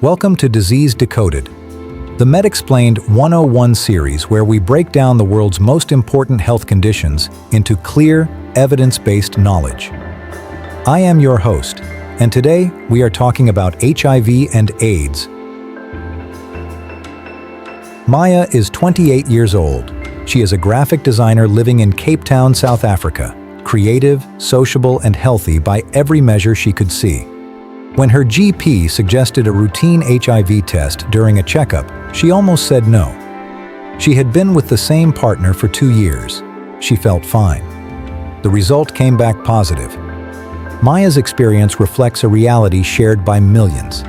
Welcome to Disease Decoded, the MedExplained 101 series where we break down the world's most important health conditions into clear, evidence-based knowledge. I am your host, and today we are talking about HIV and AIDS. Maya is 28 years old. She is a graphic designer living in Cape Town, South Africa, creative, sociable, and healthy by every measure she could see. When her GP suggested a routine HIV test during a checkup, she almost said no. She had been with the same partner for 2 years. She felt fine. The result came back positive. Maya's experience reflects a reality shared by millions.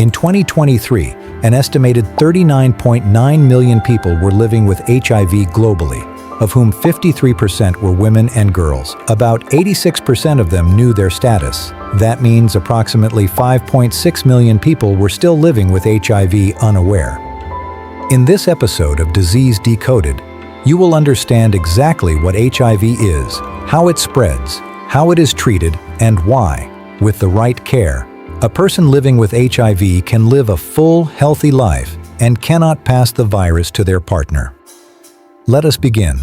In 2023, an estimated 39.9 million people were living with HIV globally, of whom 53% were women and girls. About 86% of them knew their status. That means approximately 5.6 million people were still living with HIV unaware. In this episode of Disease Decoded, you will understand exactly what HIV is, how it spreads, how it is treated, and why, with the right care, a person living with HIV can live a full, healthy life and cannot pass the virus to their partner. Let us begin.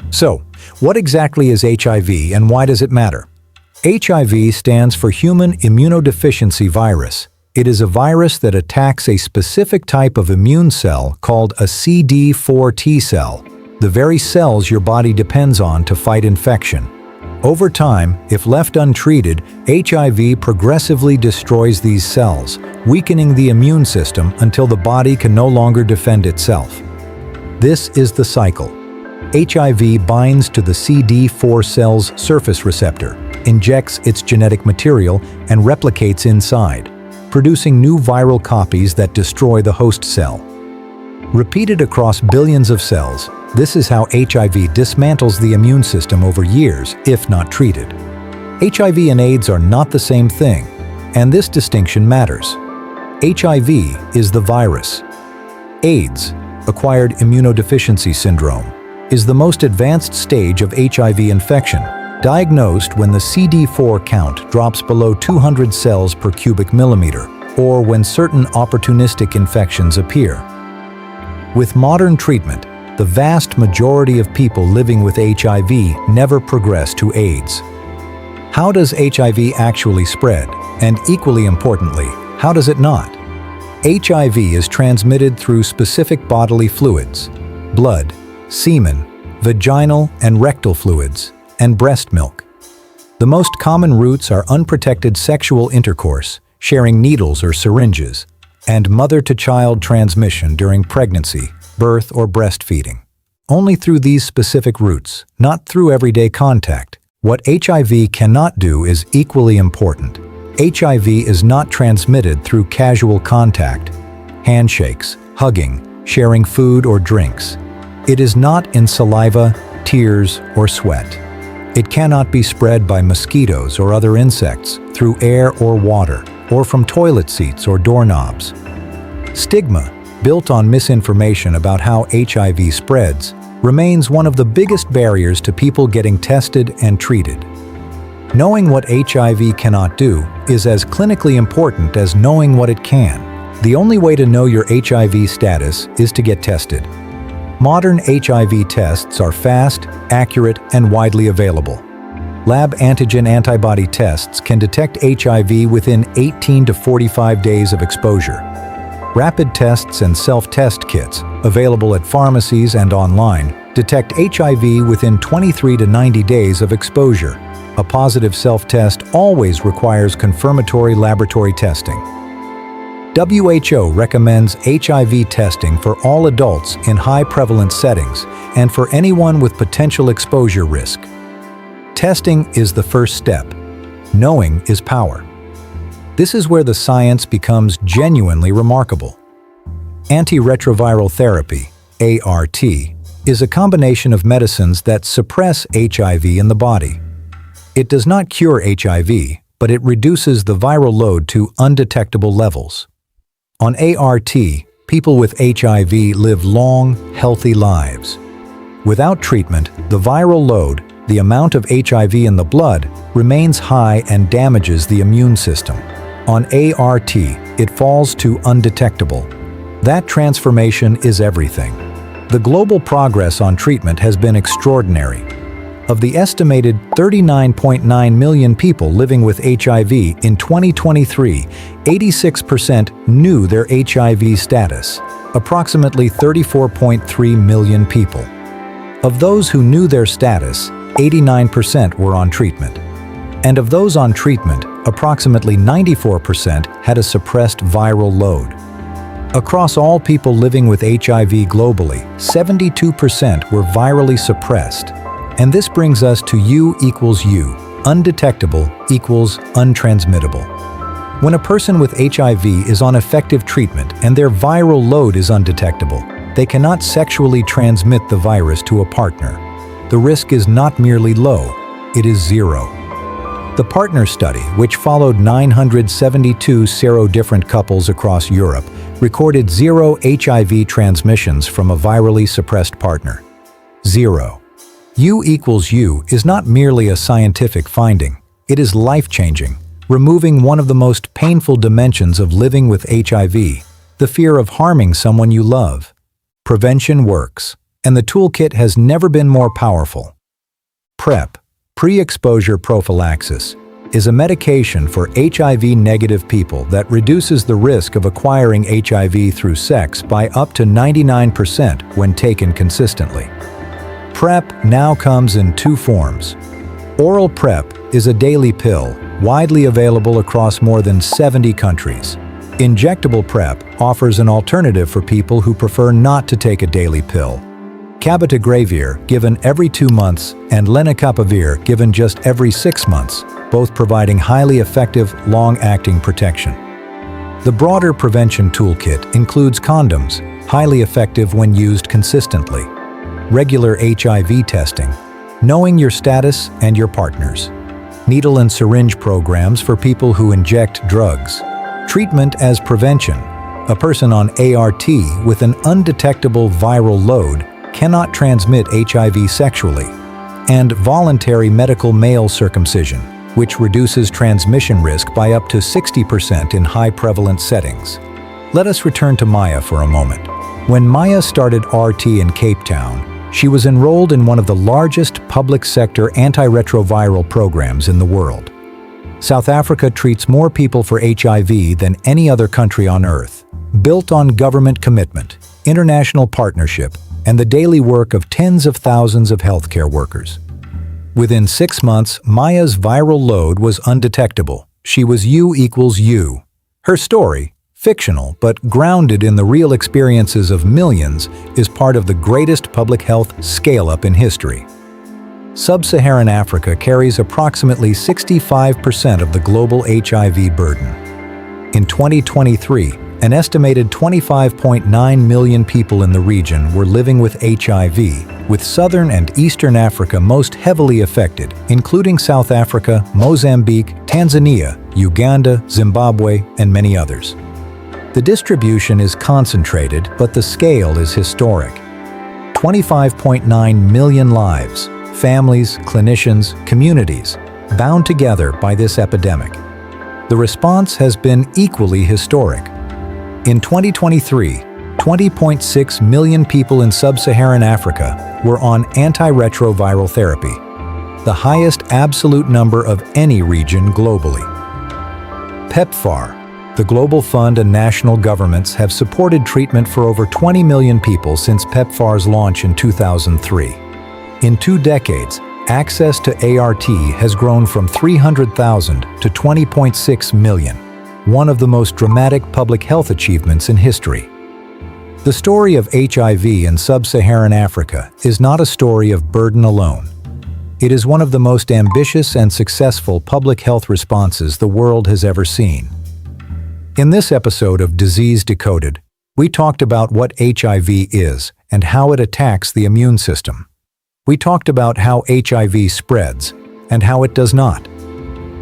So, what exactly is HIV and why does it matter? HIV stands for Human Immunodeficiency Virus. It is a virus that attacks a specific type of immune cell called a CD4 T cell, the very cells your body depends on to fight infection. Over time, if left untreated, HIV progressively destroys these cells, weakening the immune system until the body can no longer defend itself. This is the cycle. HIV binds to the CD4 cell's surface receptor, injects its genetic material, and replicates inside, producing new viral copies that destroy the host cell. Repeated across billions of cells, this is how HIV dismantles the immune system over years, if not treated. HIV and AIDS are not the same thing, and this distinction matters. HIV is the virus. AIDS, acquired immunodeficiency syndrome, is the most advanced stage of HIV infection, diagnosed when the CD4 count drops below 200 cells per cubic millimeter, or when certain opportunistic infections appear. With modern treatment, the vast majority of people living with HIV never progress to AIDS. How does HIV actually spread? And equally importantly, how does it not? HIV is transmitted through specific bodily fluids: blood, semen, vaginal and rectal fluids, and breast milk. The most common routes are unprotected sexual intercourse, sharing needles or syringes, and mother-to-child transmission during pregnancy, birth, or breastfeeding. Only through these specific routes, not through everyday contact. What HIV cannot do is equally important. HIV is not transmitted through casual contact, handshakes, hugging, sharing food or drinks. It is not in saliva, tears, or sweat. It cannot be spread by mosquitoes or other insects, through air or water, or from toilet seats or doorknobs. Stigma, built on misinformation about how HIV spreads, remains one of the biggest barriers to people getting tested and treated. Knowing what HIV cannot do is as clinically important as knowing what it can. The only way to know your HIV status is to get tested. Modern HIV tests are fast, accurate, and widely available. Lab antigen antibody tests can detect HIV within 18 to 45 days of exposure. Rapid tests and self-test kits, available at pharmacies and online, detect HIV within 23 to 90 days of exposure. A positive self-test always requires confirmatory laboratory testing. WHO recommends HIV testing for all adults in high-prevalence settings and for anyone with potential exposure risk. Testing is the first step. Knowing is power. This is where the science becomes genuinely remarkable. Antiretroviral therapy, ART, is a combination of medicines that suppress HIV in the body. It does not cure HIV, but it reduces the viral load to undetectable levels. On ART, people with HIV live long, healthy lives. Without treatment, the viral load, the amount of HIV in the blood, remains high and damages the immune system. On ART, it falls to undetectable. That transformation is everything. The global progress on treatment has been extraordinary. Of the estimated 39.9 million people living with HIV in 2023, 86% knew their HIV status, approximately 34.3 million people. Of those who knew their status, 89% were on treatment. And of those on treatment, approximately 94% had a suppressed viral load. Across all people living with HIV globally, 72% were virally suppressed. And this brings us to U equals U, undetectable equals untransmittable. When a person with HIV is on effective treatment and their viral load is undetectable, they cannot sexually transmit the virus to a partner. The risk is not merely low, it is zero. The partner study, which followed 972 serodifferent couples across Europe, recorded zero HIV transmissions from a virally suppressed partner. Zero. U equals U is not merely a scientific finding, it is life-changing, removing one of the most painful dimensions of living with HIV, the fear of harming someone you love. Prevention works, and the toolkit has never been more powerful. PrEP, pre-exposure prophylaxis, is a medication for HIV-negative people that reduces the risk of acquiring HIV through sex by up to 99% when taken consistently. PrEP now comes in two forms. Oral PrEP is a daily pill, widely available across more than 70 countries. Injectable PrEP offers an alternative for people who prefer not to take a daily pill. Cabotegravir, given every 2 months, and lenacapavir, given just every 6 months, both providing highly effective, long-acting protection. The broader prevention toolkit includes condoms, highly effective when used consistently, regular HIV testing, knowing your status and your partner's, needle and syringe programs for people who inject drugs, treatment as prevention. A person on ART with an undetectable viral load cannot transmit HIV sexually, and voluntary medical male circumcision, which reduces transmission risk by up to 60% in high-prevalence settings. Let us return to Maya for a moment. When Maya started RT in Cape Town, she was enrolled in one of the largest public sector antiretroviral programs in the world. South Africa treats more people for HIV than any other country on Earth, built on government commitment, international partnership, and the daily work of tens of thousands of healthcare workers. Within 6 months, Maya's viral load was undetectable. She was U equals U. Her story, fictional but grounded in the real experiences of millions, is part of the greatest public health scale-up in history. Sub-Saharan Africa carries approximately 65% of the global HIV burden. In 2023, an estimated 25.9 million people in the region were living with HIV, with Southern and Eastern Africa most heavily affected, including South Africa, Mozambique, Tanzania, Uganda, Zimbabwe, and many others. The distribution is concentrated, but the scale is historic. 25.9 million lives, families, clinicians, communities, bound together by this epidemic. The response has been equally historic. In 2023, 20.6 million people in Sub-Saharan Africa were on antiretroviral therapy, the highest absolute number of any region globally. PEPFAR, the Global Fund and national governments have supported treatment for over 20 million people since PEPFAR's launch in 2003. In 2 decades, access to ART has grown from 300,000 to 20.6 million, one of the most dramatic public health achievements in history. The story of HIV in Sub-Saharan Africa is not a story of burden alone. It is one of the most ambitious and successful public health responses the world has ever seen. In this episode of Disease Decoded, we talked about what HIV is and how it attacks the immune system. We talked about how HIV spreads and how it does not.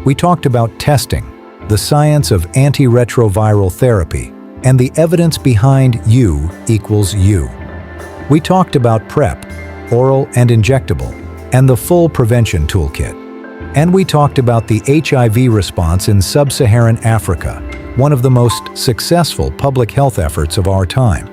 We talked about testing, the science of antiretroviral therapy, and the evidence behind U equals U. We talked about PrEP, oral and injectable, and the full prevention toolkit. And we talked about the HIV response in Sub-Saharan Africa, one of the most successful public health efforts of our time.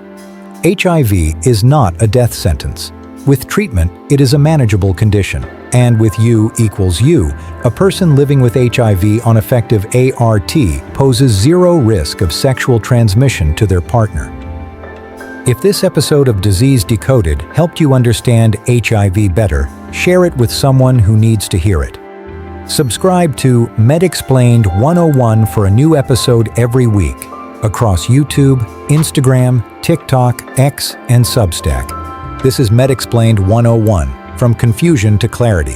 HIV is not a death sentence. With treatment, it is a manageable condition. And with U equals U, a person living with HIV on effective ART poses zero risk of sexual transmission to their partner. If this episode of Disease Decoded helped you understand HIV better, share it with someone who needs to hear it. Subscribe to MedExplained101 for a new episode every week across YouTube, Instagram, TikTok, X, and Substack. This is MedExplained 101, from confusion to clarity.